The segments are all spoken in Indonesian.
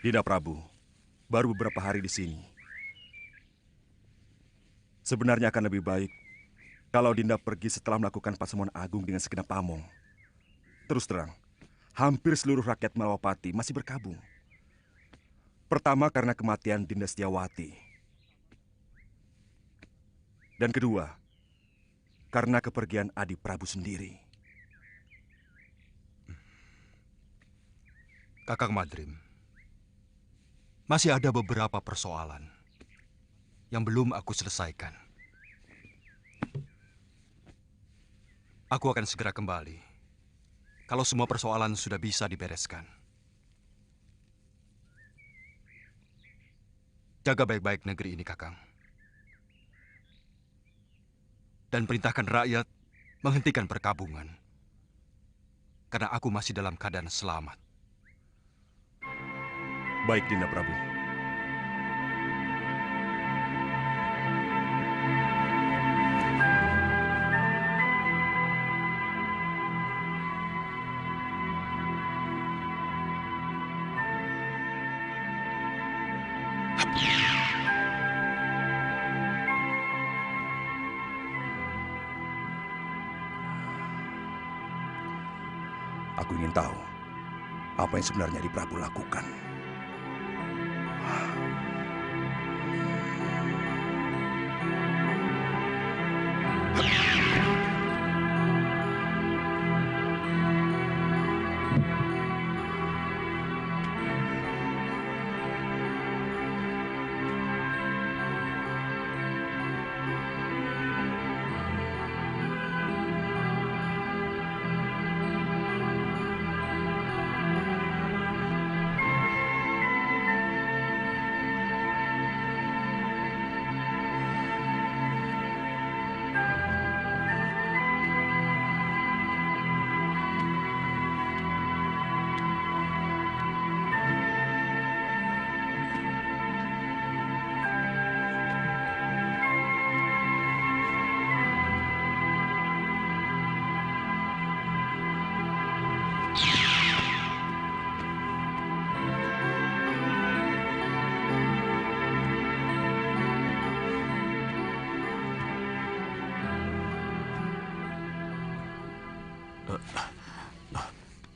Dinda Prabu, baru beberapa hari di sini. Sebenarnya akan lebih baik kalau Dinda pergi setelah melakukan pasemuan agung dengan segenap pamong. Terus terang, hampir seluruh rakyat Malawapati masih berkabung. Pertama karena kematian Dinda Setiawati. Dan kedua, karena kepergian Adi Prabu sendiri. Kakang Madrim, masih ada beberapa persoalan yang belum aku selesaikan. Aku akan segera kembali kalau semua persoalan sudah bisa dibereskan. Jaga baik-baik negeri ini, Kakang. Dan perintahkan rakyat menghentikan perkabungan. Karena aku masih dalam keadaan selamat. Baik, Dinda Prabu. Aku ingin tahu apa yang sebenarnya Adi Prabu lakukan.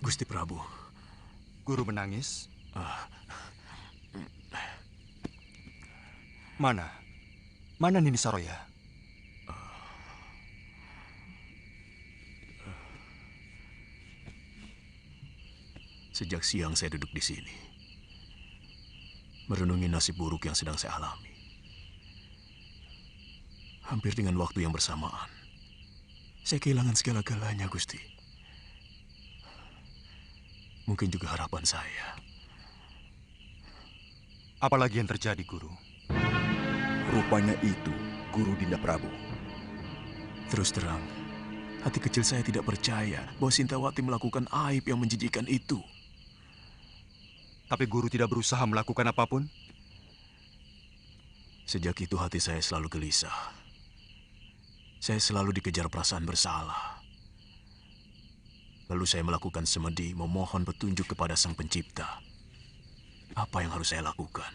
Gusti Prabu. Guru menangis? Mana? Mana Nini Saroya? Sejak siang saya duduk di sini, merenungi nasib buruk yang sedang saya alami. Hampir dengan waktu yang bersamaan, saya kehilangan segala-galanya, Gusti. Mungkin juga harapan saya. Apalagi yang terjadi, Guru? Rupanya itu Guru Dinda Prabu. Terus terang, hati kecil saya tidak percaya bahwa Sintawati melakukan aib yang menjijikan itu. Tapi Guru tidak berusaha melakukan apapun? Sejak itu hati saya selalu gelisah. Saya selalu dikejar perasaan bersalah. Lalu saya melakukan semedi memohon petunjuk kepada Sang Pencipta. Apa yang harus saya lakukan?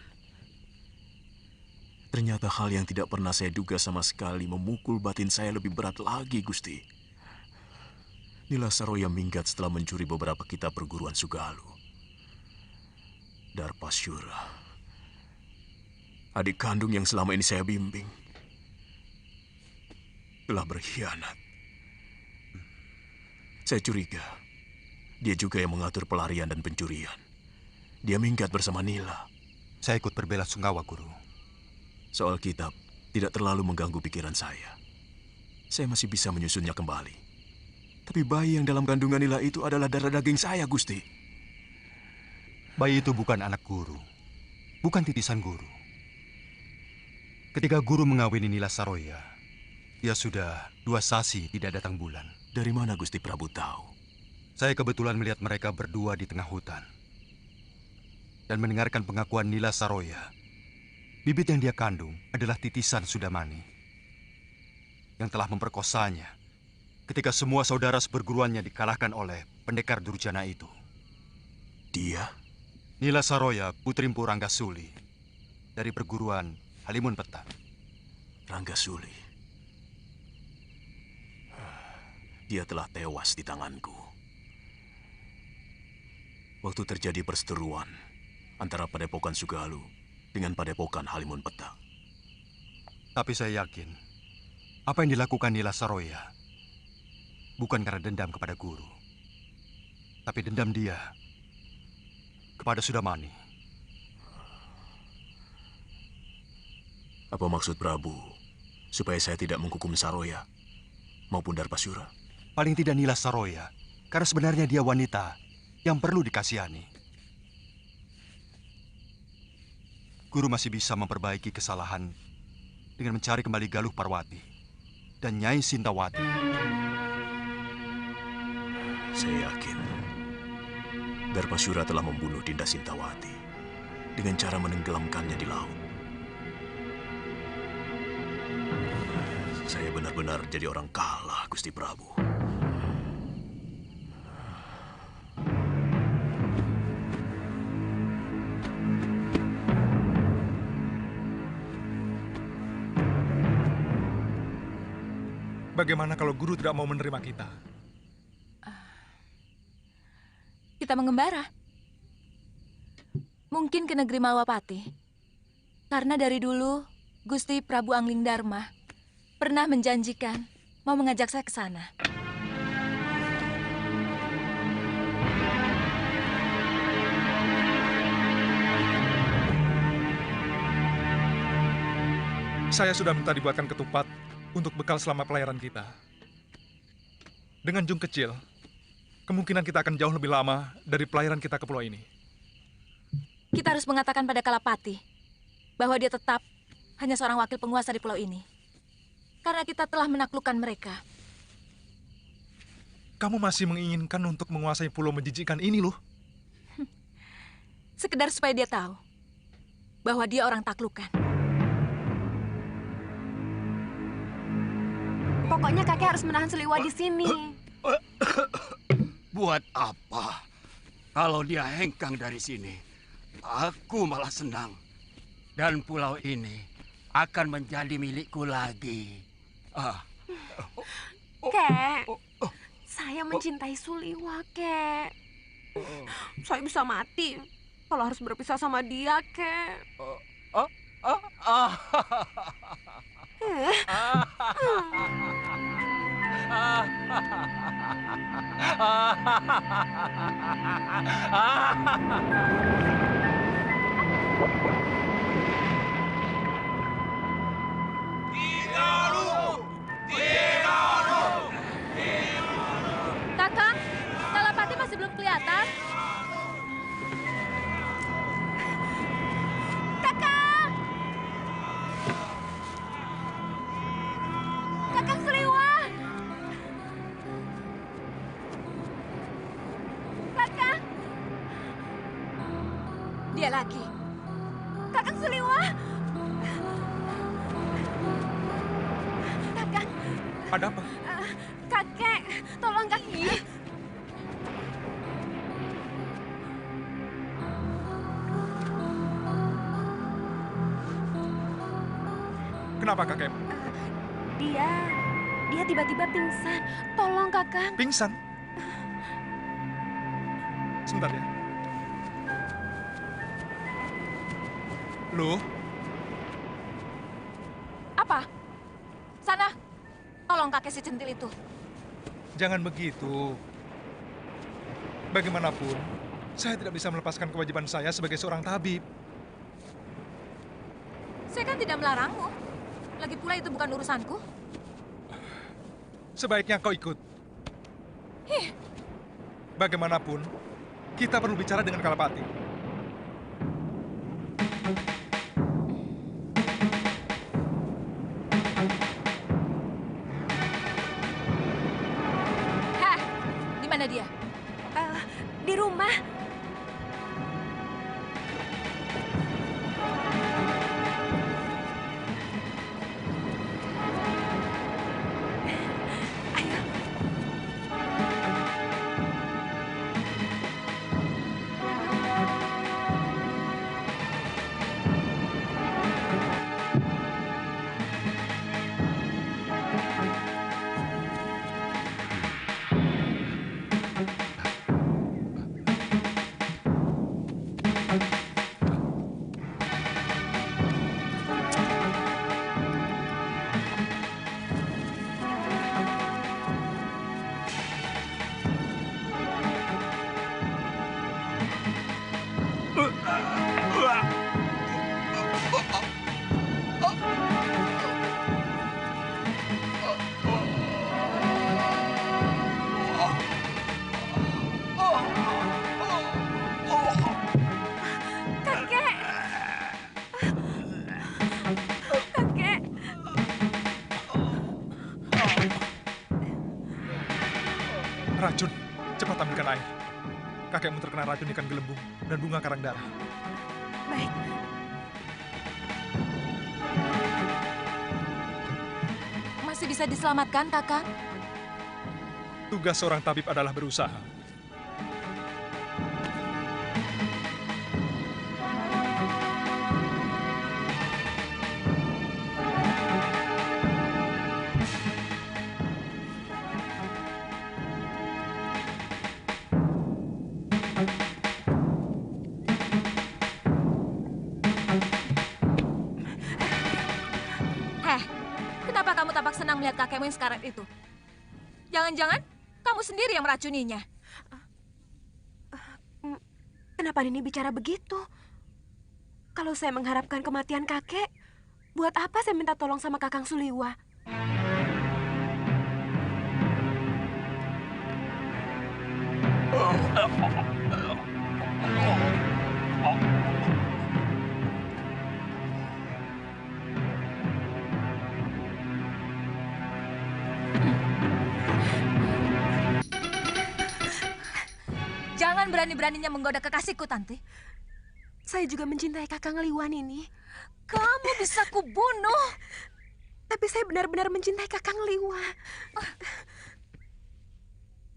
Ternyata hal yang tidak pernah saya duga sama sekali memukul batin saya lebih berat lagi, Gusti. Nila Saroya minggat setelah mencuri beberapa kitab perguruan Sugalu. Darpasyura, adik kandung yang selama ini saya bimbing, telah berkhianat. Saya curiga, dia juga yang mengatur pelarian dan pencurian. Dia minggat bersama Nila. Saya ikut berbela sungkawa, Guru. Soal kitab tidak terlalu mengganggu pikiran saya. Saya masih bisa menyusunnya kembali. Tapi bayi yang dalam kandungan Nila itu adalah darah daging saya, Gusti. Bayi itu bukan anak Guru, bukan titisan Guru. Ketika Guru mengawini Nila Saroya, dia sudah 2 sasi tidak datang bulan. Dari mana Gusti Prabu tahu? Saya kebetulan melihat mereka berdua di tengah hutan. Dan mendengarkan pengakuan Nila Saroya. Bibit yang dia kandung adalah titisan Sudamani. Yang telah memperkosanya ketika semua saudara seperguruannya dikalahkan oleh pendekar Durjana itu. Dia? Nila Saroya, putri Mpu Ranggasuli. Dari perguruan Halimun Petak. Ranggasuli. Dia telah tewas di tanganku. Waktu terjadi perseteruan antara Padepokan Sugalu dengan Padepokan Halimun Petak. Tapi saya yakin, apa yang dilakukan Nila Saroya bukan karena dendam kepada Guru, tapi dendam dia kepada Sudamani. Apa maksud Prabu? Supaya saya tidak menghukum Saroya maupun Darpasyura? Paling tidak Nila Saroya, karena sebenarnya dia wanita yang perlu dikasihani. Guru masih bisa memperbaiki kesalahan dengan mencari kembali Galuh Parwati dan Nyai Sintawati. Saya yakin Darpasyura telah membunuh Dinda Sintawati dengan cara menenggelamkannya di laut. Saya benar-benar jadi orang kalah, Gusti Prabu. Bagaimana kalau guru tidak mau menerima kita? Kita mengembara. Mungkin ke negeri Malwapati. Karena dari dulu Gusti Prabu Angling Dharma pernah menjanjikan mau mengajak saya ke sana. Saya sudah minta dibuatkan ketupat untuk bekal selama pelayaran kita. Dengan jung kecil, kemungkinan kita akan jauh lebih lama dari pelayaran kita ke pulau ini. Kita harus mengatakan pada Kalapati bahwa dia tetap hanya seorang wakil penguasa di pulau ini. Karena kita telah menaklukkan mereka. Kamu masih menginginkan untuk menguasai pulau menjijikkan ini, loh. Sekedar supaya dia tahu bahwa dia orang taklukan. Pokoknya kakek harus menahan Seliwa di sini. Buat apa? Kalau dia hengkang dari sini, aku malah senang. Dan pulau ini akan menjadi milikku lagi. Kek, saya mencintai Suliwa, Kek. Saya bisa mati kalau harus berpisah sama dia, Kek. Kakang, Kalapati masih belum kelihatan. Kakang! Kakang Seliwa! Kakang! Dia lagi. Kakang Seliwa! Kakang! Ada apa? Kakek, tolong kakek. Kenapa kakek? Dia tiba-tiba pingsan. Tolong kakak. Pingsan? Sebentar ya. Lu, Apa? Sana, tolong kakek si centil itu. jangan begitu. Bagaimanapun, saya tidak bisa melepaskan kewajiban saya sebagai seorang tabib. Saya kan tidak melarangmu. Lagi pula itu bukan urusanku. Sebaiknya kau ikut. Bagaimanapun, kita perlu bicara dengan Kalapati. Heh, di mana dia? Di rumah. Ayo. Kakek. Kakek. Racun, cepat ambilkan air. Kakekmu terkena racun ikan gelembung dan bunga karang darah. Baik. Masih bisa diselamatkan, kakak? Tugas seorang tabib adalah berusaha. Heh, kenapa kamu tampak senang melihat kakekmu yang sekarat itu? Jangan-jangan kamu sendiri yang meracuninya. Kenapa Nini bicara begitu? Kalau saya mengharapkan kematian kakek, buat apa saya minta tolong sama Kakang Suliwa? Jangan berani-beraninya menggoda kekasihku, Tanti. Saya juga mencintai Kakang Liwan ini. Kamu bisa kubunuh. Tapi saya benar-benar mencintai Kakang Liwa.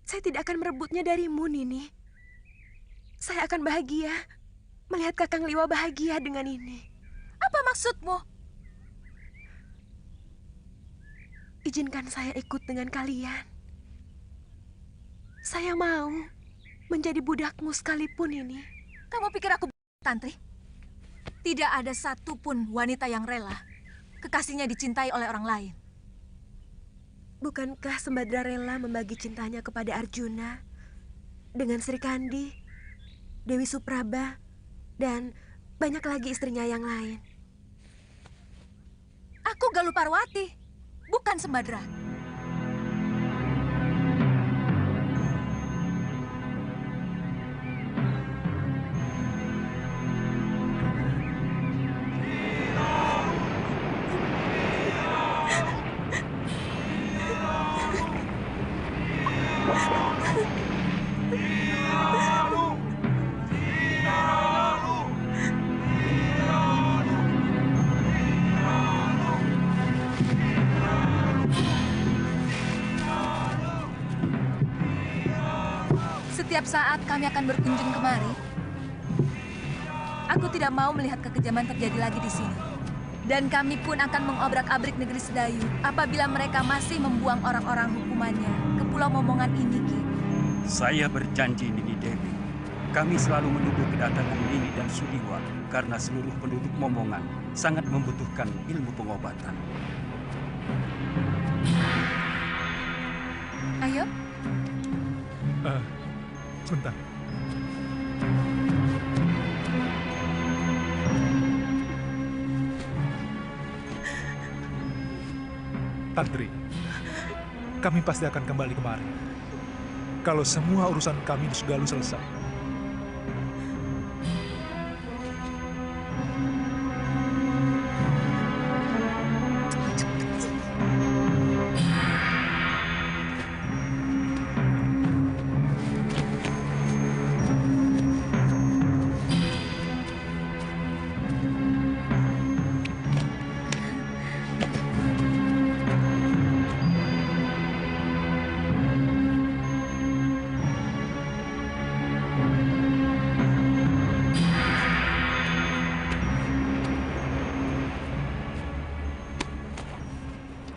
Saya tidak akan merebutnya darimu, Nini. Saya akan bahagia melihat Kakang Liwa bahagia dengan ini. Apa maksudmu? Izinkan saya ikut dengan kalian. Saya mau menjadi budakmu sekalipun ini. Kamu pikir aku Tantri? Tidak ada satupun wanita yang rela kekasihnya dicintai oleh orang lain. Bukankah Sembadra rela membagi cintanya kepada Arjuna dengan Sri Kandi, Dewi Supraba, dan banyak lagi istrinya yang lain? Aku Galuh Parwati, bukan Sembadra. Setiap saat kami akan berkunjung kemari. Aku tidak mau melihat kekejaman terjadi lagi di sini. Dan kami pun akan mengobrak-abrik negeri Sedayu apabila mereka masih membuang orang-orang hukumannya ke Pulau Momongan ini, Ki. Saya berjanji, Nini Dewi. Kami selalu menunggu kedatangan Nini dan Suliwa karena seluruh penduduk Momongan sangat membutuhkan ilmu pengobatan. Ayo. Sebentar. Tantri, kami pasti akan kembali kemari. Kalau semua urusan kami di Sugalu selesai.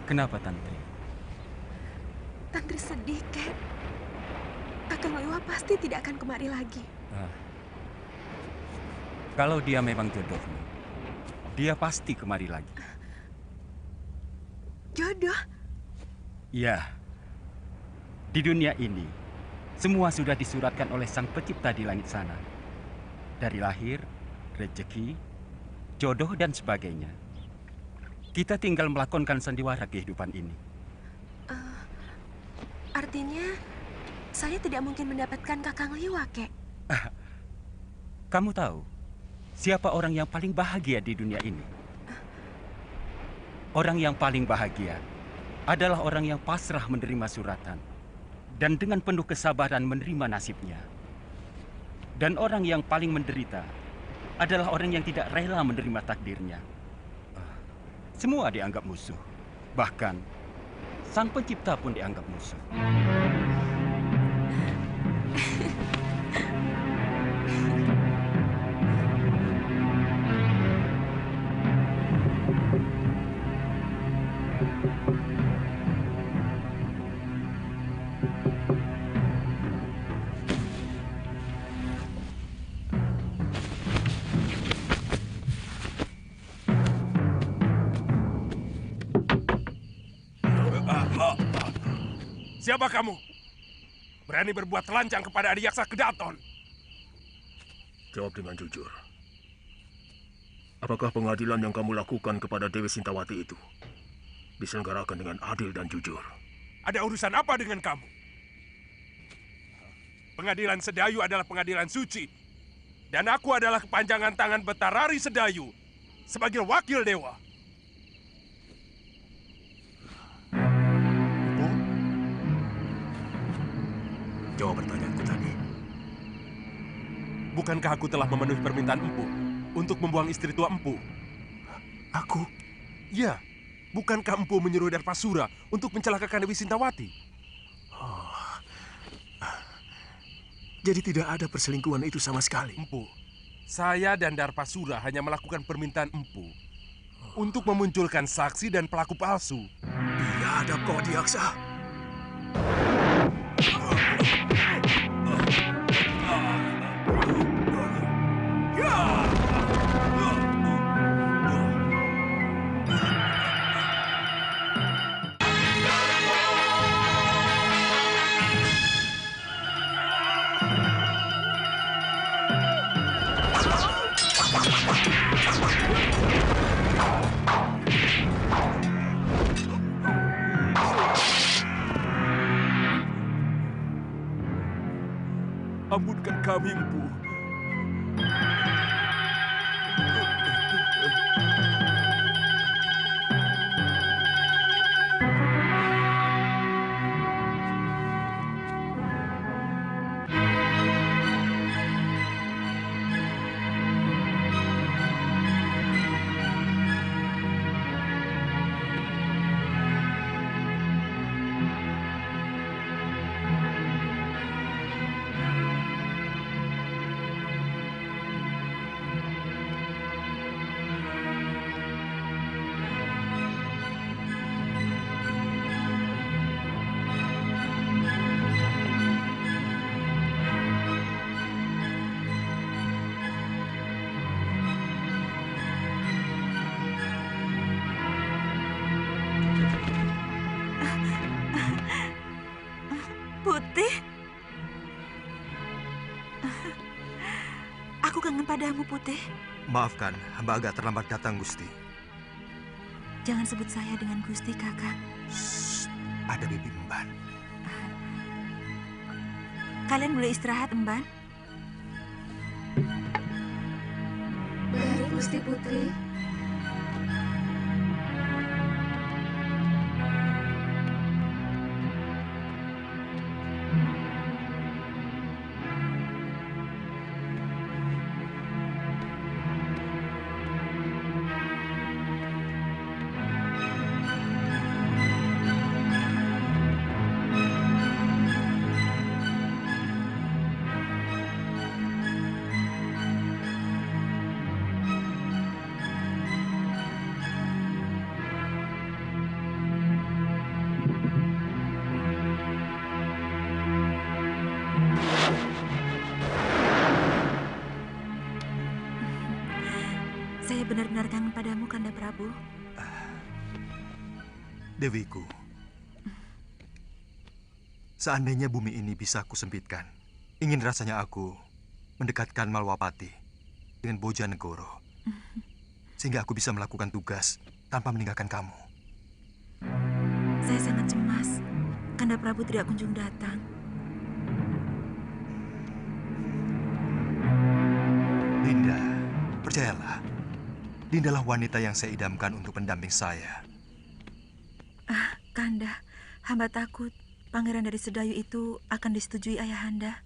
Kenapa, Tantri? Tantri sedih, Kek. Kakang Liwa pasti tidak akan kemari lagi. Kalau dia memang jodohmu, dia pasti kemari lagi. Jodoh? Ya, di dunia ini, semua sudah disuratkan oleh Sang Pencipta di langit sana. Dari lahir, rezeki, jodoh, dan sebagainya. Kita tinggal melakonkan sandiwara kehidupan ini. Artinya, saya tidak mungkin mendapatkan Kakang Liwa, Kek. Kamu tahu, siapa orang yang paling bahagia di dunia ini? Orang yang paling bahagia adalah orang yang pasrah menerima suratan dan dengan penuh kesabaran menerima nasibnya. Dan orang yang paling menderita adalah orang yang tidak rela menerima takdirnya. Semua dianggap musuh. Bahkan, Sang Pencipta pun dianggap musuh. Siapa kamu? Berani berbuat telanjang kepada Adiyaksa Kedaton? Jawab dengan jujur. Apakah pengadilan yang kamu lakukan kepada Dewi Sintawati itu diselenggarakan dengan adil dan jujur? Ada urusan apa dengan kamu? Pengadilan Sedayu adalah pengadilan suci. Dan aku adalah kepanjangan tangan Betarari Sedayu sebagai wakil dewa. Jawab pertanyaanku tadi. Bukankah aku telah memenuhi permintaan Empu untuk membuang istri tua Empu? Aku? Ya, bukankah Empu menyuruh Darpasura untuk mencelakakan Dewi Sintawati? Jadi tidak ada perselingkuhan itu sama sekali? Empu, saya dan Darpasura hanya melakukan permintaan Empu untuk memunculkan saksi dan pelaku palsu. Biadab kau, Adiyaksa. Ampunkan kami, Empu. Putih. Aku kangen padamu, Putih. Maafkan, hamba agak terlambat datang, Gusti. Jangan sebut saya dengan Gusti, Kakang. Shh, ada Bibi Emban. Kalian boleh istirahat, Emban. Baik, Gusti Putri. Saya benar-benar kangen padamu, Kanda Prabu. Dewiku, seandainya bumi ini bisa aku sempitkan, ingin rasanya aku mendekatkan Malwapati dengan Bojanegoro, sehingga aku bisa melakukan tugas tanpa meninggalkan kamu. Saya sangat cemas. Kanda Prabu tidak kunjung datang. Dinda, percayalah, Dindalah wanita yang saya idamkan untuk pendamping saya. Kanda, hamba takut pangeran dari Sedayu itu akan disetujui ayahanda.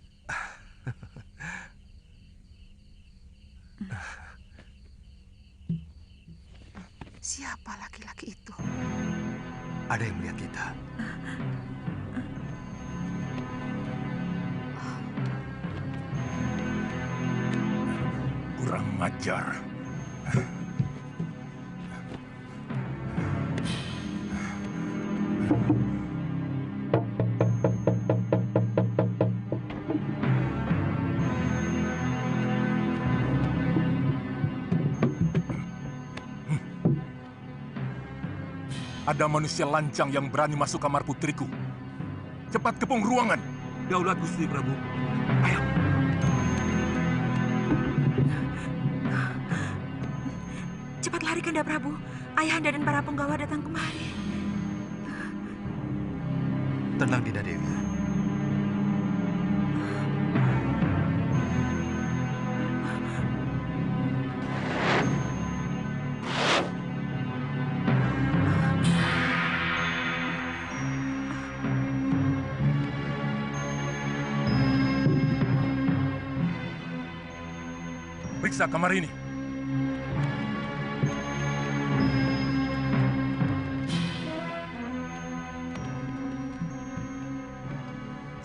Siapa laki-laki itu? Ada yang melihat kita. Kurang ajar. Ada manusia lancang yang berani masuk kamar putriku. Cepat kepung ruangan. Daulat Gusti Prabu. Ayo. Cepat lari, Kanda Prabu. Ayahanda dan para penggawa datang kemari. Tenang, Dinda Dewi. Periksa kamar ini.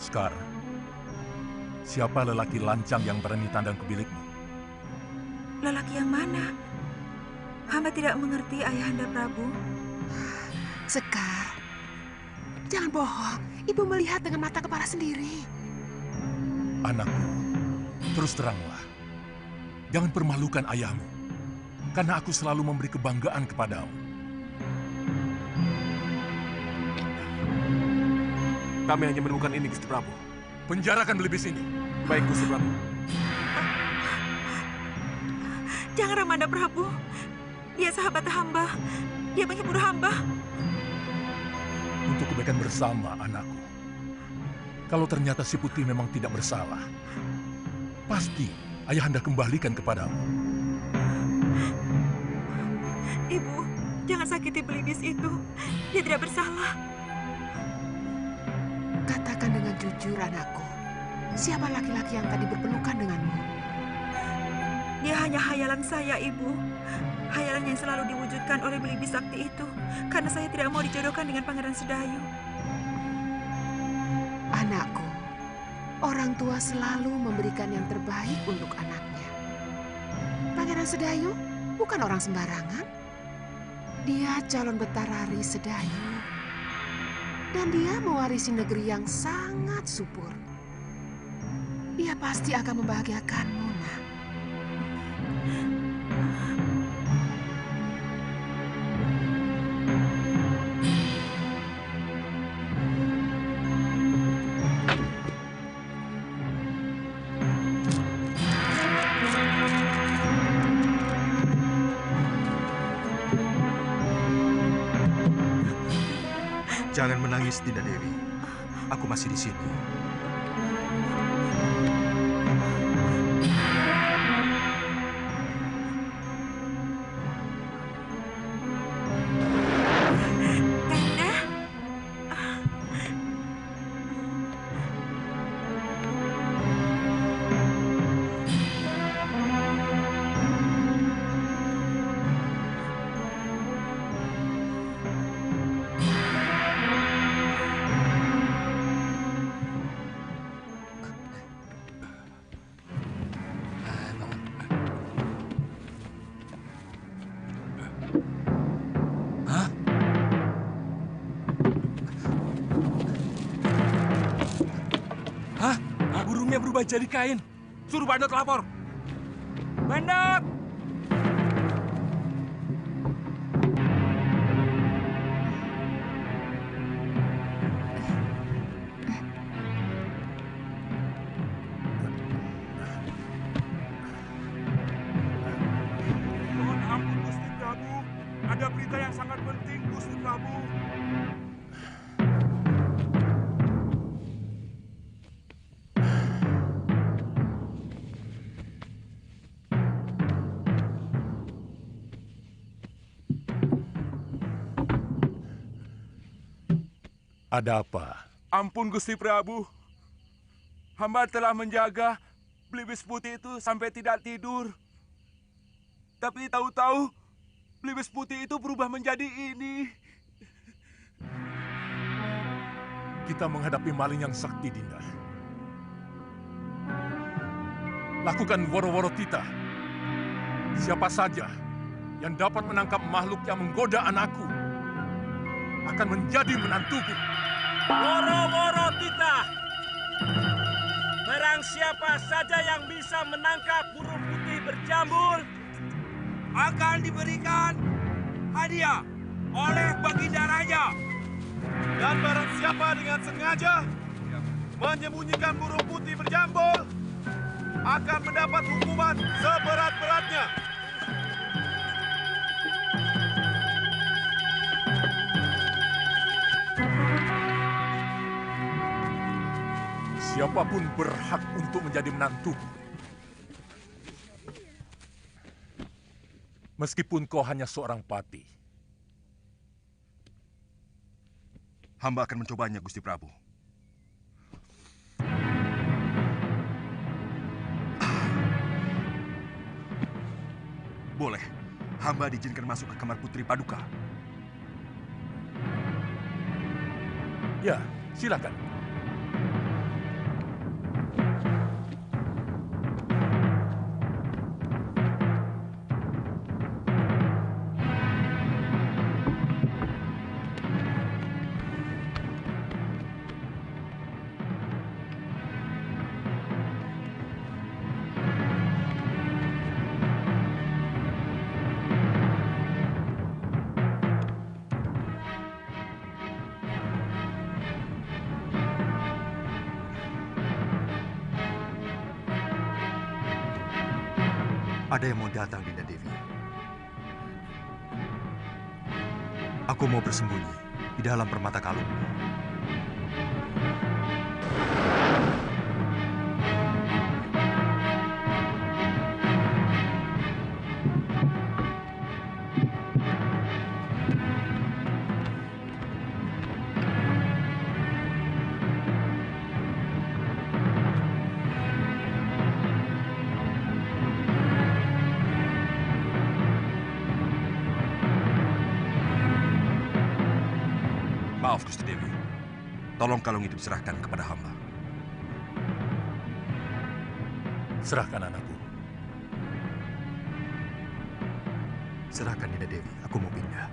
Sekar, siapa lelaki lancang yang berani tandang ke bilikmu? Lelaki yang mana? Hamba tidak mengerti, Ayahanda Prabu. Sekar, jangan bohong. Ibu melihat dengan mata kepala sendiri. Anakku, terus teranglah. Jangan permalukan ayahmu, karena aku selalu memberi kebanggaan kepadamu. Kami hanya menemukan ini, Gusti Prabu. Penjarakan belibis ini. Baik, Gusti Prabu. Jangan, Ramanda Prabu. Dia sahabat hamba. Dia menghibur hamba. Untuk kebaikan bersama, anakku. Kalau ternyata si Putri memang tidak bersalah, pasti ayahanda kembalikan kepadamu. Ibu, jangan sakiti belibis itu. Dia tidak bersalah. Katakan dengan jujur, anakku. Siapa laki-laki yang tadi berpelukan denganmu? Dia hanya hayalan saya, Ibu. Hayalan yang selalu diwujudkan oleh belibis sakti itu. Karena saya tidak mau dijodohkan dengan Pangeran Sedayu. Anakku, orang tua selalu memberikan yang terbaik untuk anaknya. Pangeran Sedayu bukan orang sembarangan. Dia calon Betarari Sedayu. Dan dia mewarisi negeri yang sangat subur. Dia pasti akan membahagiakanmu, nak. Jangan menangis, Dinda Dewi. Aku masih di sini. Burungnya berubah jadi kain. Suruh Bandot lapor. Bandot! Mohon ampun, Gusti Prabu. Ada berita yang sangat penting, Gusti Prabu. Ada apa? Ampun Gusti Prabu. Hamba telah menjaga Belibis Putih itu sampai tidak tidur. Tapi tahu-tahu Belibis Putih itu berubah menjadi ini. Kita menghadapi maling yang sakti, Dinda. Lakukan woro-woro tita. Siapa saja yang dapat menangkap makhluk yang menggoda anakku akan menjadi menantuku. Woro-woro tita. Barang siapa saja yang bisa menangkap burung putih berjambul akan diberikan hadiah oleh Baginda Raja. Dan barang siapa dengan sengaja menyembunyikan burung putih berjambul akan mendapat hukuman seberat-beratnya. Siapapun berhak untuk menjadi menantuku. Meskipun kau hanya seorang patih. Hamba akan mencobanya, Gusti Prabu. Boleh. Hamba diizinkan masuk ke kamar Putri Paduka. Ya, silakan. Ada yang mau datang, Dinda Dewi. Aku mau bersembunyi di dalam permata kalung. Maaf, Gusti Dewi. Tolong kalung itu diserahkan kepada hamba. Serahkan anakku. Serahkan, Dinda Dewi. Aku mau pindah.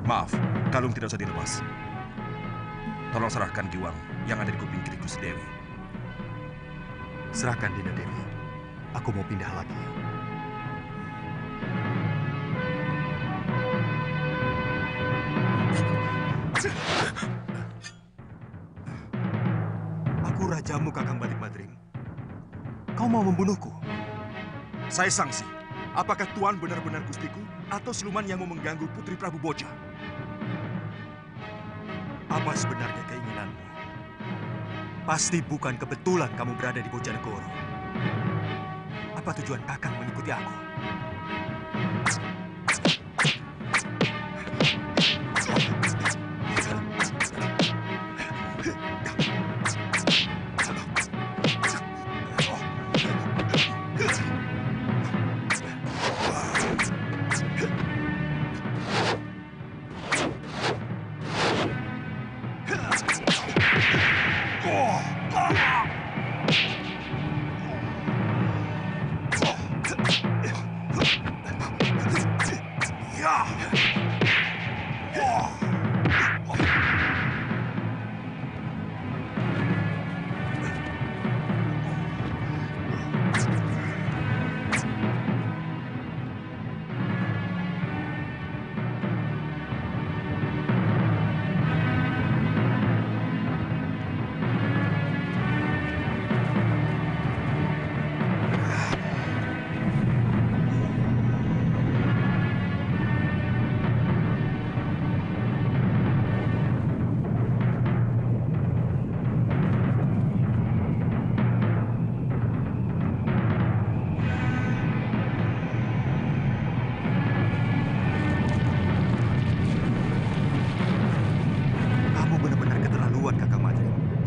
Maaf, kalung tidak usah dilepas. Tolong serahkan giwang yang ada di kuping kiri Gusti Dewi. Serahkan, Dinda Dewi. Aku mau pindah lagi. Aku rajamu, Kakang Batik Madrim. Kau mau membunuhku? Saya sangsi. Apakah Tuan benar-benar gustiku atau siluman yang mau mengganggu Putri Prabu Boja? Apa sebenarnya keinginanmu? Pasti bukan kebetulan kamu berada di Bojanegoro. Apa tujuan Kakang mengikuti aku?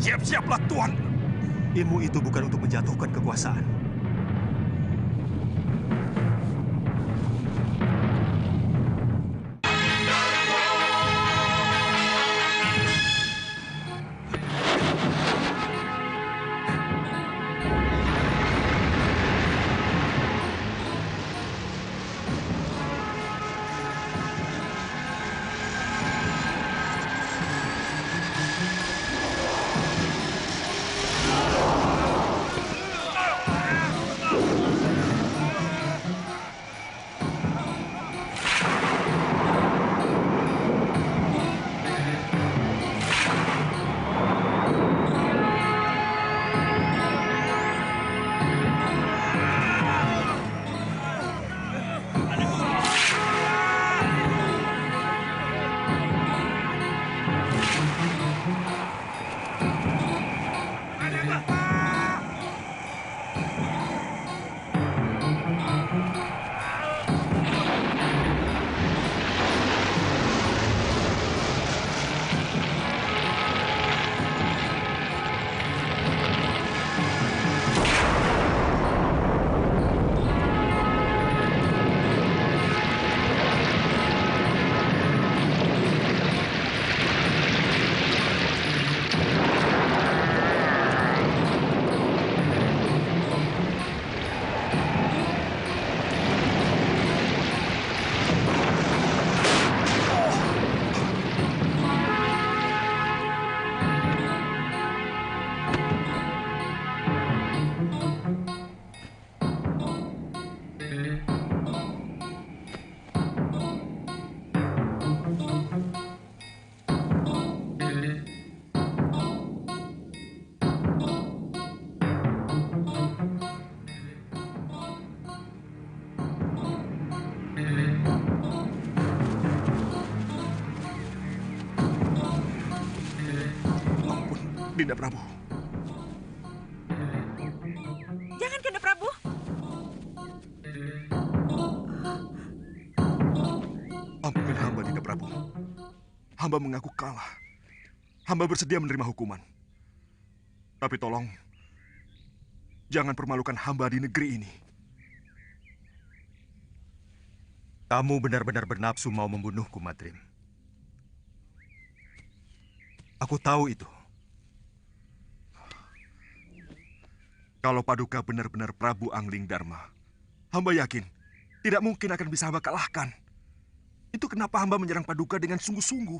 Siap-siaplah, Tuan. Ilmu itu bukan untuk menjatuhkan kekuasaan. Dinda Prabu. Jangan, Kanda Prabu. Ampuni hamba, Dinda Prabu. Hamba mengaku kalah. Hamba bersedia menerima hukuman. Tapi tolong, jangan permalukan hamba di negeri ini. Kamu benar-benar bernafsu mau membunuhku, Madrim. Aku tahu itu. Kalau Paduka benar-benar Prabu Angling Dharma, hamba yakin tidak mungkin akan bisa hamba kalahkan. Itu kenapa hamba menyerang Paduka dengan sungguh-sungguh.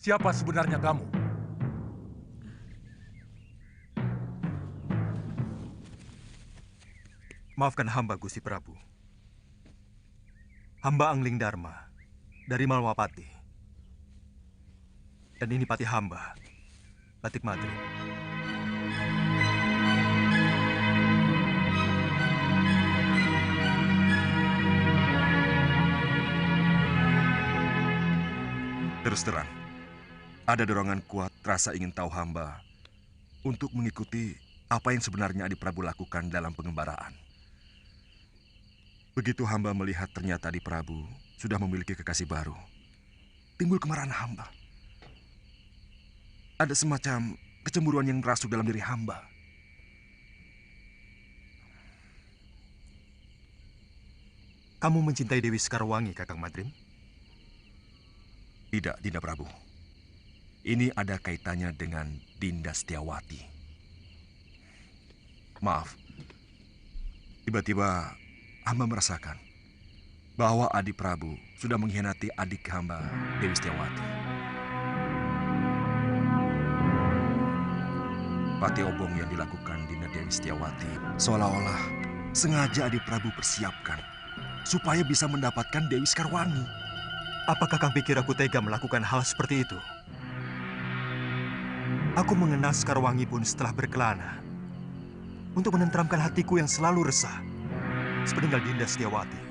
siapa sebenarnya kamu? Maafkan hamba, Gusti Prabu. Hamba Angling Dharma dari Malwapati. Dan ini pati hamba, Latik Madrim. Terus terang, ada dorongan kuat rasa ingin tahu hamba untuk mengikuti apa yang sebenarnya Adi Prabu lakukan dalam pengembaraan. Begitu hamba melihat ternyata Adi Prabu sudah memiliki kekasih baru, timbul kemarahan hamba. Ada semacam kecemburuan yang merasuk dalam diri hamba. Kamu mencintai Dewi Sekarwangi, Kakang Madrim? Tidak, Dinda Prabu. Ini ada kaitannya dengan Dinda Setiawati. Maaf, tiba-tiba hamba merasakan bahwa Adi Prabu sudah mengkhianati adik hamba, Dewi Setiawati. Pati obong yang dilakukan Dinda Dewi Setiawati seolah-olah sengaja Adi Prabu persiapkan supaya bisa mendapatkan Dewi Sekarwangi. Apa Kakang pikir aku tega melakukan hal seperti itu? Aku mengenal Sekarwangi pun setelah berkelana untuk menenteramkan hatiku yang selalu resah sepeninggal Dinda Setiawati.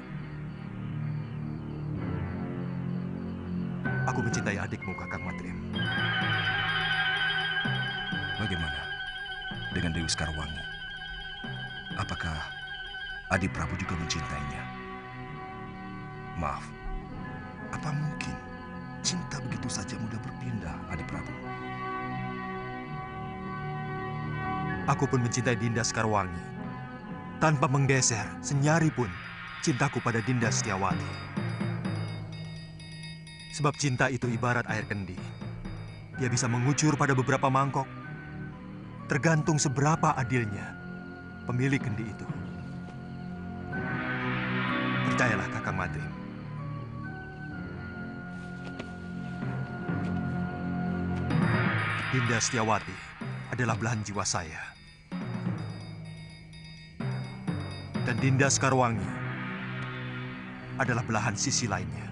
Aku mencintai adikmu, Kakang Madrim. Bagaimana dengan Dewi Sekarwangi? Apakah Adi Prabu juga mencintainya? Maaf, apa mungkin cinta begitu saja mudah berpindah, Adi Prabu? Aku pun mencintai Dinda Sekarwangi. Tanpa menggeser senyari pun cintaku pada Dinda Setiawati. Sebab cinta itu ibarat air kendi. Dia bisa mengucur pada beberapa mangkok. Tergantung seberapa adilnya pemilik kendi itu. Percayalah, Kakang Madrim. Dinda Setiawati adalah belahan jiwa saya. Dan Dinda Sekarwangi adalah belahan sisi lainnya.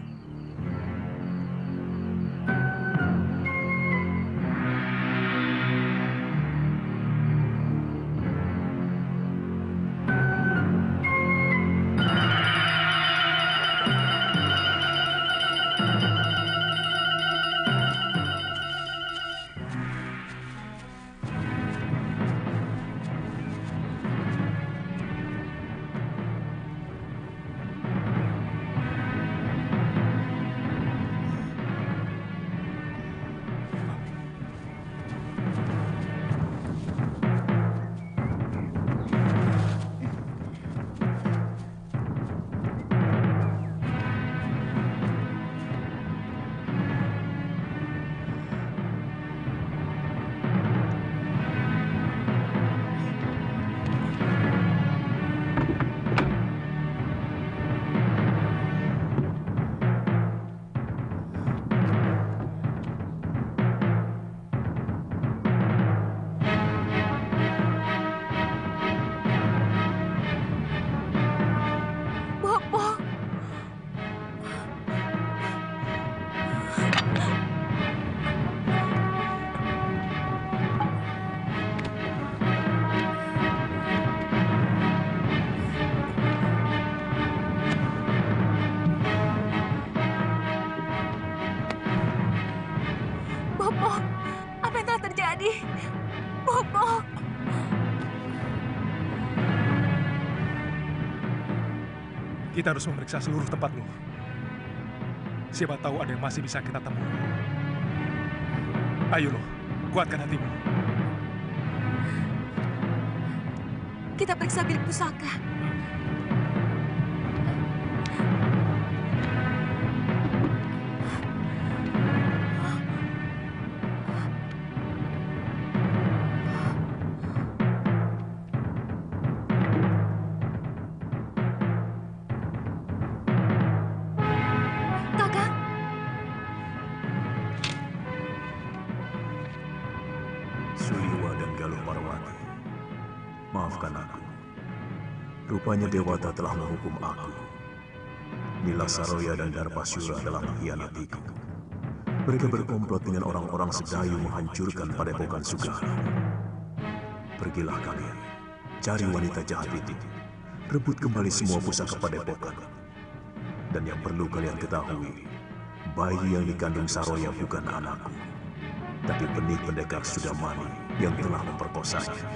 Kita harus memeriksa seluruh tempat lu. Siapa tahu ada yang masih bisa kita temui. Ayo lo, kuatkan hatimu. Kita periksa bilik pusaka. Galuh Parwati. Maafkan aku. Rupanya Dewata telah menghukum aku. Nila Saroya dan Darpasyura telah mengkhianatiku. Mereka berkomplot dengan orang-orang Sedayu menghancurkan Padepokan Sugara. Pergilah kalian, cari wanita jahat itu. Rebut kembali semua pusaka Padepokan. Dan yang perlu kalian ketahui, bayi yang dikandung Saroya bukan anakku, tapi benih pendekar Sudamani yang telah memperkosanya.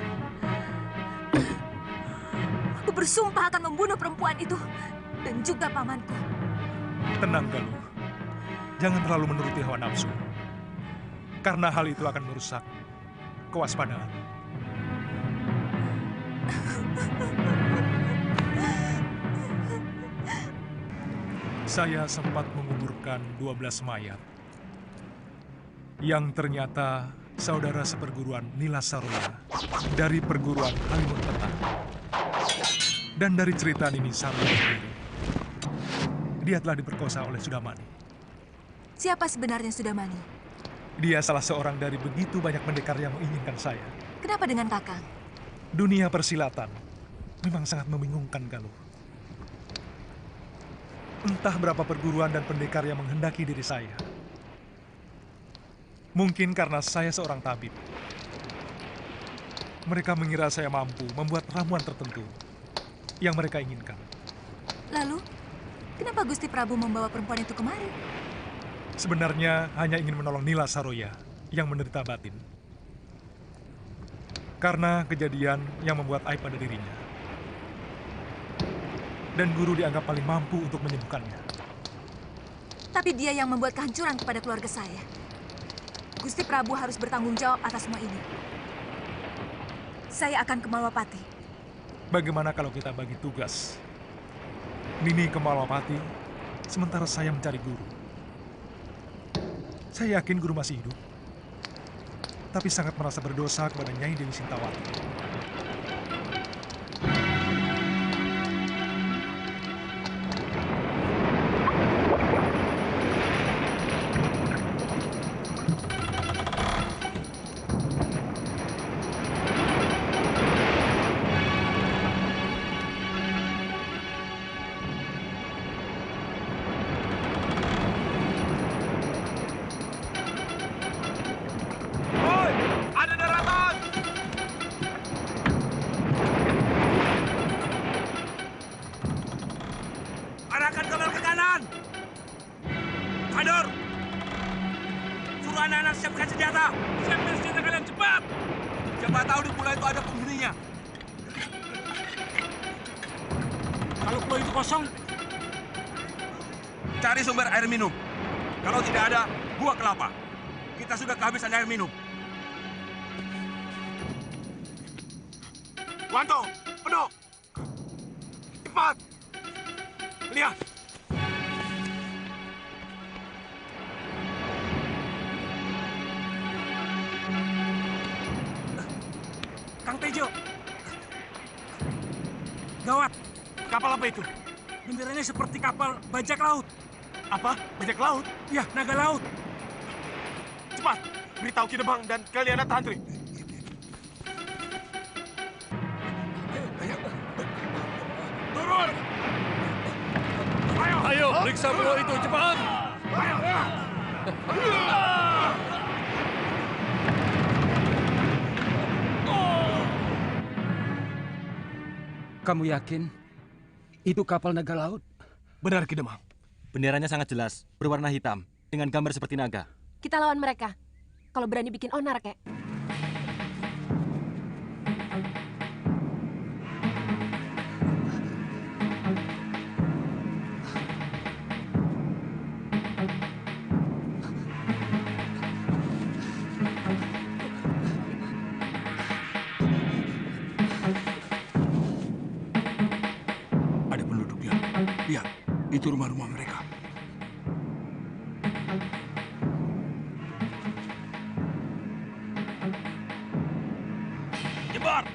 Aku bersumpah akan membunuh perempuan itu dan juga pamanku. Tenang, Galuh. Jangan terlalu menuruti hawa nafsu. Karena hal itu akan merusak kewaspadaan. Saya sempat menguburkan 12 mayat yang ternyata saudara seperguruan Nila Saroya dari perguruan Halimun Petang. Dan dari cerita Nini Saroya sendiri, dia telah diperkosa oleh Sudamani. Siapa sebenarnya Sudamani? Dia salah seorang dari begitu banyak pendekar yang menginginkan saya. Kenapa dengan Kakang? Dunia persilatan memang sangat membingungkan, Galuh. Entah berapa perguruan dan pendekar yang menghendaki diri saya. Mungkin karena saya seorang tabib. Mereka mengira saya mampu membuat ramuan tertentu yang mereka inginkan. Lalu, kenapa Gusti Prabu membawa perempuan itu kemari? Sebenarnya hanya ingin menolong Nila Saroya yang menderita batin. Karena kejadian yang membuat aib pada dirinya. Dan guru dianggap paling mampu untuk menyembuhkannya. Tapi dia yang membuat kehancuran kepada keluarga saya. Gusti Prabu harus bertanggung jawab atas semua ini. Saya akan ke Malwapati. Bagaimana kalau kita bagi tugas? Nini ke Malwapati, sementara saya mencari guru. Saya yakin guru masih hidup, tapi sangat merasa berdosa kepada Nyai Dewi Sintawati. Cari sumber air minum. Kalau tidak ada, buah kelapa. Kita sudah kehabisan air minum. Wanto, penuh. Cepat. Lihat. Kang Tejo. Gawat. Kapal apa itu? Benderanya seperti kapal bajak laut. Apa? Bajak laut? Ya, naga laut. Cepat, beritahu Kidemang dan kalian Tantri. Turun! Ayo, periksa pulau itu, cepat! Kamu yakin itu kapal naga laut? Benar, Kidemang. Benderanya sangat jelas, berwarna hitam, dengan gambar seperti naga. Kita lawan mereka. Kalau berani bikin onar, kek. Ada penduduknya. Lihat, itu rumah-rumah mereka. Jebar!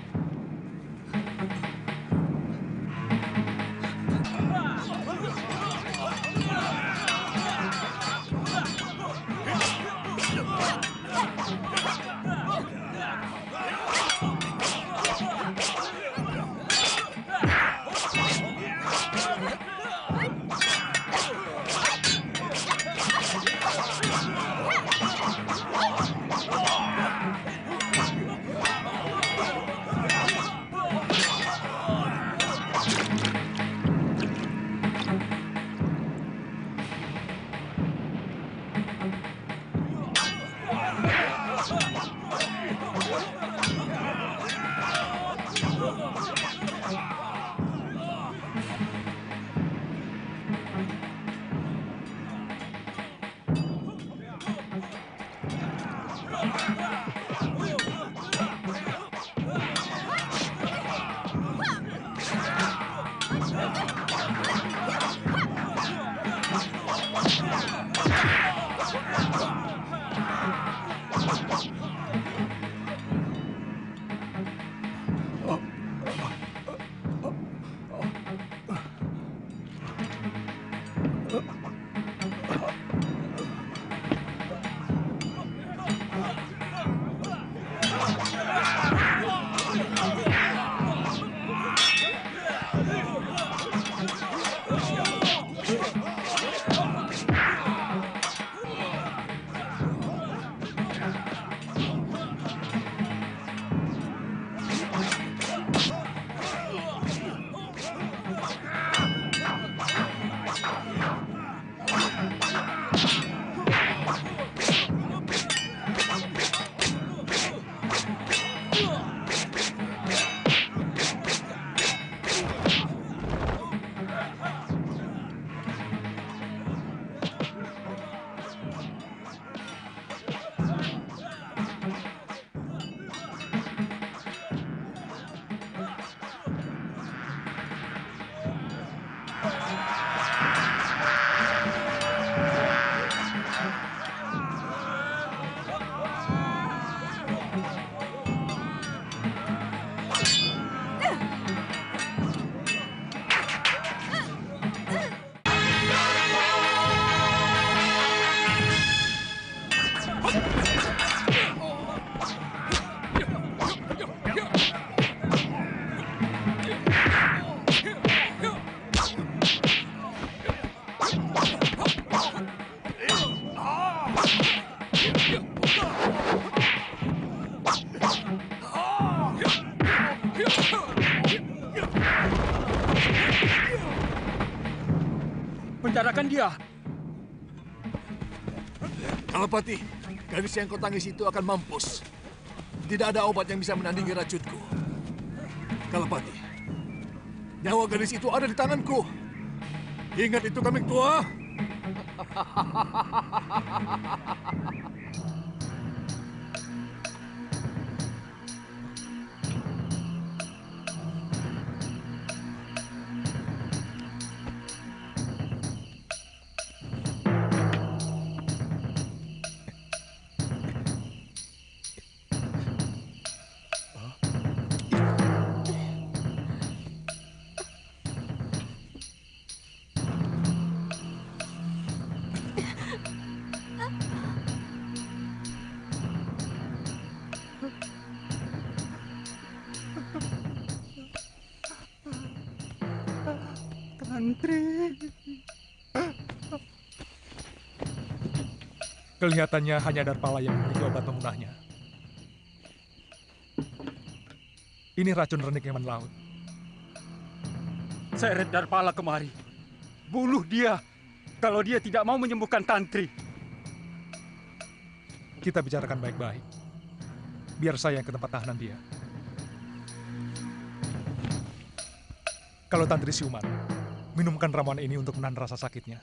Penjarakan dia. Kalapati, gadis yang kau tangis itu akan mampus. Tidak ada obat yang bisa menandingi racunku. Kalapati, nyawa gadis itu ada di tanganku. Ingat itu, kambing tua. Kelihatannya hanya Darpala yang memiliki obat pemunahnya. Ini racun renik hewan laut. Seret Darpala kemari. Bunuh dia kalau dia tidak mau menyembuhkan Tantri. Kita bicarakan baik-baik. Biar saya yang ke tempat tahanan dia. Kalau Tantri siuman, minumkan ramuan ini untuk menahan rasa sakitnya.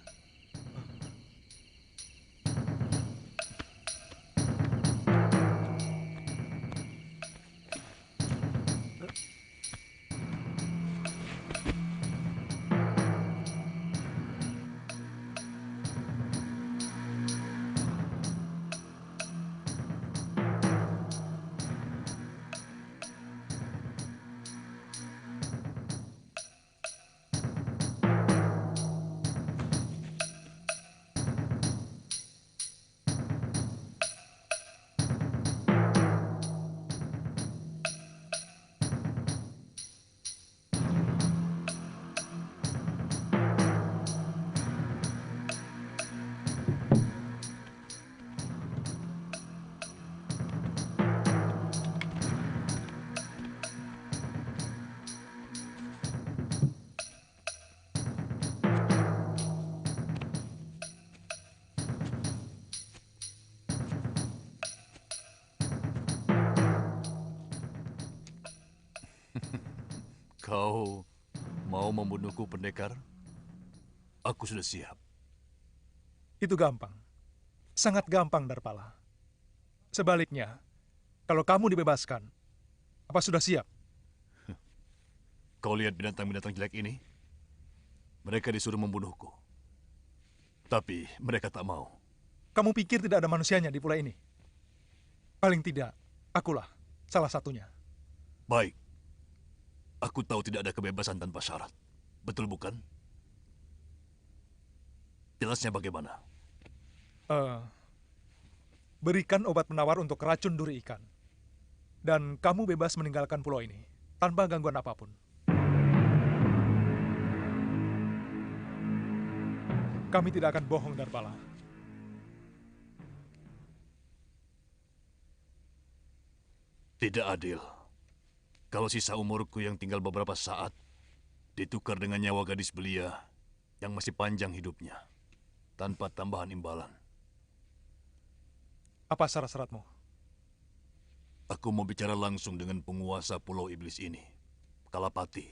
Kau mau membunuhku, pendekar? Aku sudah siap. Itu gampang. Sangat gampang, Darpala. Sebaliknya, kalau kamu dibebaskan, apa sudah siap? Kau lihat binatang-binatang jelek ini? Mereka disuruh membunuhku. Tapi mereka tak mau. Kamu pikir tidak ada manusianya di pulau ini? Paling tidak, akulah salah satunya. Baik. Aku tahu tidak ada kebebasan tanpa syarat. Betul bukan? Jelasnya bagaimana? Berikan obat penawar untuk racun duri ikan. Dan kamu bebas meninggalkan pulau ini tanpa gangguan apapun. Kami tidak akan bohong, Darbala. Tidak adil. Kalau sisa umurku yang tinggal beberapa saat ditukar dengan nyawa gadis belia yang masih panjang hidupnya tanpa tambahan imbalan. Apa syarat-syaratmu? Aku mau bicara langsung dengan penguasa Pulau Iblis ini, Kalapati.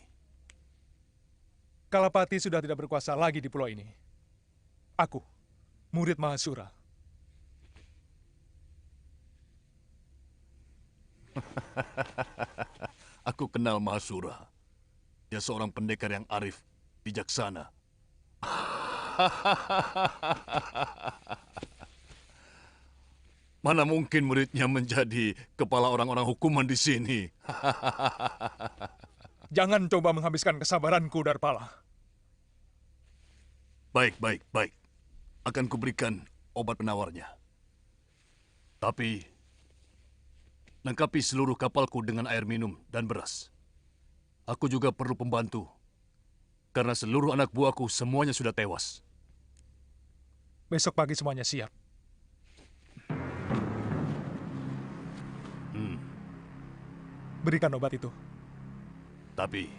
Kalapati sudah tidak berkuasa lagi di pulau ini. Aku, murid Mahasura. Aku kenal Mahasura. Dia seorang pendekar yang arif, bijaksana. Mana mungkin muridnya menjadi kepala orang-orang hukuman di sini? Jangan coba menghabiskan kesabaranku, Darbala. Baik. Akan kuberikan obat penawarnya. Tapi, lengkapi seluruh kapalku dengan air minum dan beras. Aku juga perlu pembantu. Karena seluruh anak buahku semuanya sudah tewas. Besok pagi semuanya siap. Berikan obat itu. Tapi,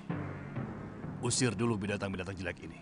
usir dulu binatang-binatang jelek ini.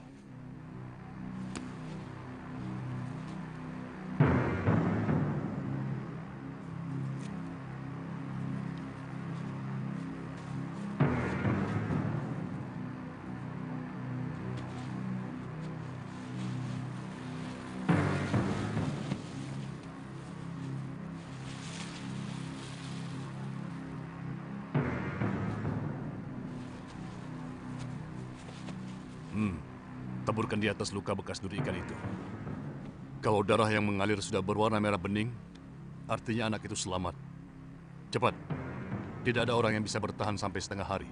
Taburkan di atas luka bekas duri ikan itu. Kalau darah yang mengalir sudah berwarna merah bening, artinya anak itu selamat. Cepat. Tidak ada orang yang bisa bertahan sampai setengah hari.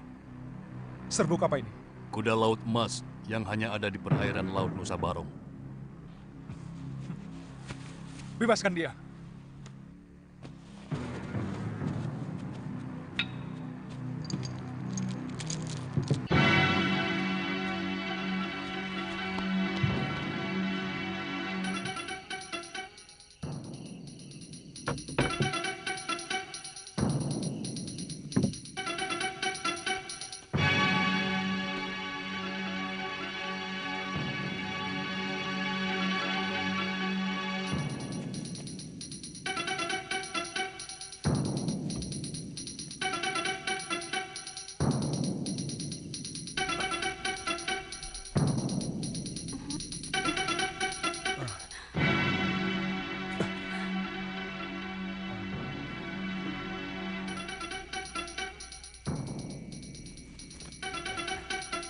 Serbuk apa ini? Kuda laut emas yang hanya ada di perairan Laut Nusa Barong. Bebaskan dia.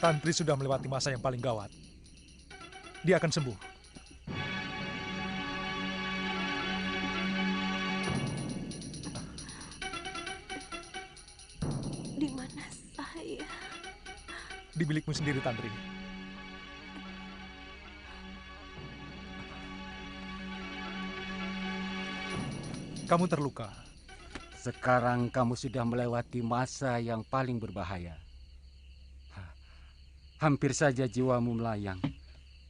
Tantri sudah melewati masa yang paling gawat. Dia akan sembuh. Di mana saya? Di bilikmu sendiri, Tantri. Kamu terluka. Sekarang kamu sudah melewati masa yang paling berbahaya. Hampir saja jiwamu melayang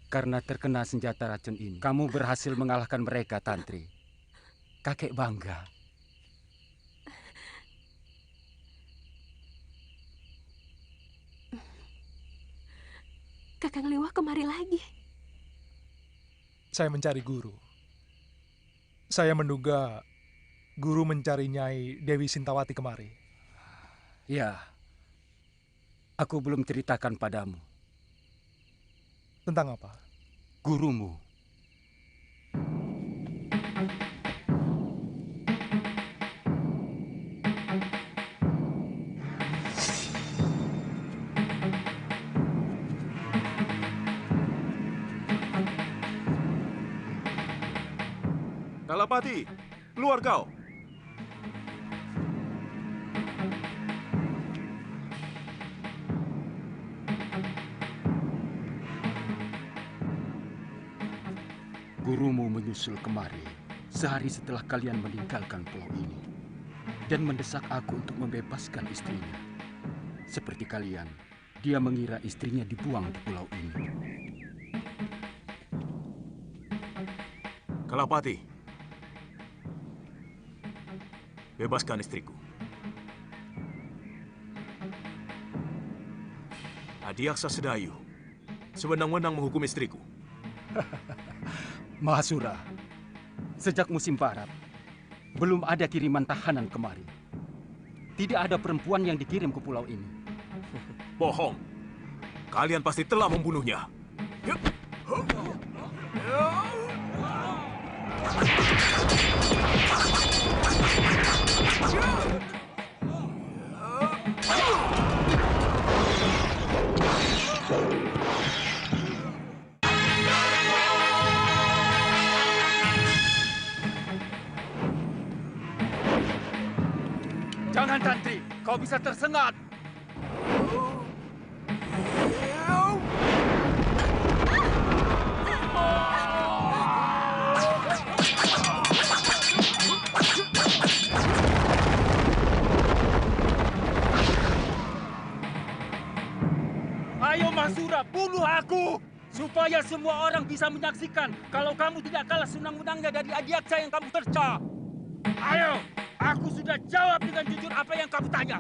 karena terkena senjata racun ini. Kamu berhasil mengalahkan mereka, Tantri. Kakek bangga. Kakang Liwah kemari lagi. Saya mencari guru. Saya menduga guru mencari Nyai Dewi Sintawati kemari. Ya, aku belum ceritakan padamu. Tentang apa? Gurumu. Kalapati, keluar kau. Gurumu menyusul kemari sehari setelah kalian meninggalkan pulau ini dan mendesak aku untuk membebaskan istrinya. Seperti kalian, dia mengira istrinya dibuang di pulau ini. Kalapati, bebaskan istriku. Adiaksa Sedayu sewenang-wenang menghukum istriku. Mahasura, sejak musim barat, belum ada kiriman tahanan kemari. Tidak ada perempuan yang dikirim ke pulau ini. Bohong. Kalian pasti telah membunuhnya. Jangan, Tantri, kau bisa tersengat. Ayo Mahasura, bunuh aku! Supaya semua orang bisa menyaksikan kalau kamu tidak kalah senang-senangnya dari Adiaksa yang kamu terca. Ayo, aku sudah jawab dengan jujur apa yang kamu tanya.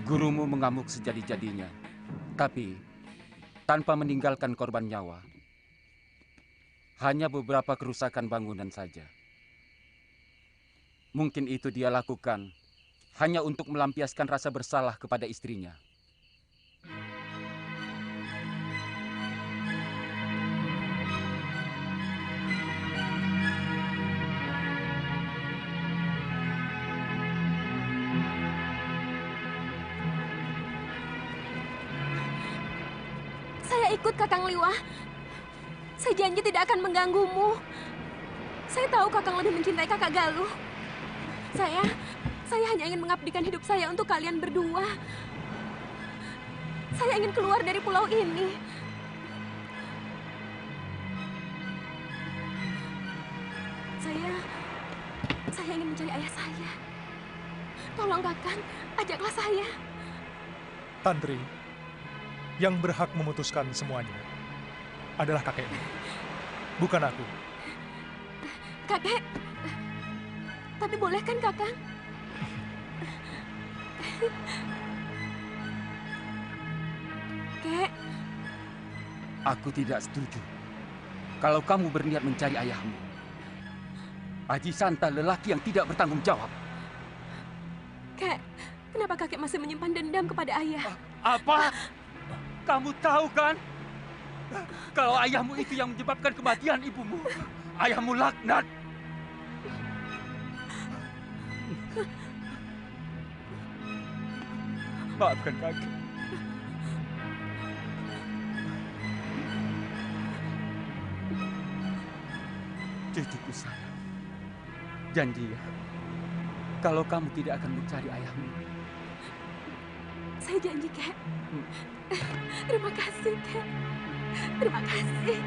Gurumu mengamuk sejadi-jadinya, tapi tanpa meninggalkan korban nyawa. Hanya beberapa kerusakan bangunan saja. Mungkin itu dia lakukan hanya untuk melampiaskan rasa bersalah kepada istrinya. Saya ikut Kakang Liwah. Saya janji tidak akan mengganggumu. Saya tahu Kakang lebih mencintai Kakak Galuh. Saya hanya ingin mengabdikan hidup saya untuk kalian berdua. Saya ingin keluar dari pulau ini. Saya ingin mencari ayah saya. Tolong Kakang, ajaklah saya. Tantri, yang berhak memutuskan semuanya adalah kakekmu, bukan aku. Kakek, tapi boleh kan Kakang? Kek. Aku tidak setuju. Kalau kamu berniat mencari ayahmu, Aji Santa lelaki yang tidak bertanggung jawab. Kek, kenapa kakek masih menyimpan dendam kepada ayah? Apa? Kamu tahu kan? Kalau ayahmu itu yang menyebabkan kematian ibumu, ayahmu laknat. Maafkan kakek. Cucuku sayang, janji ya, kalau kamu tidak akan mencari ayahmu. Saya janji, Kek. Terima kasih, Kek. Terima kasih.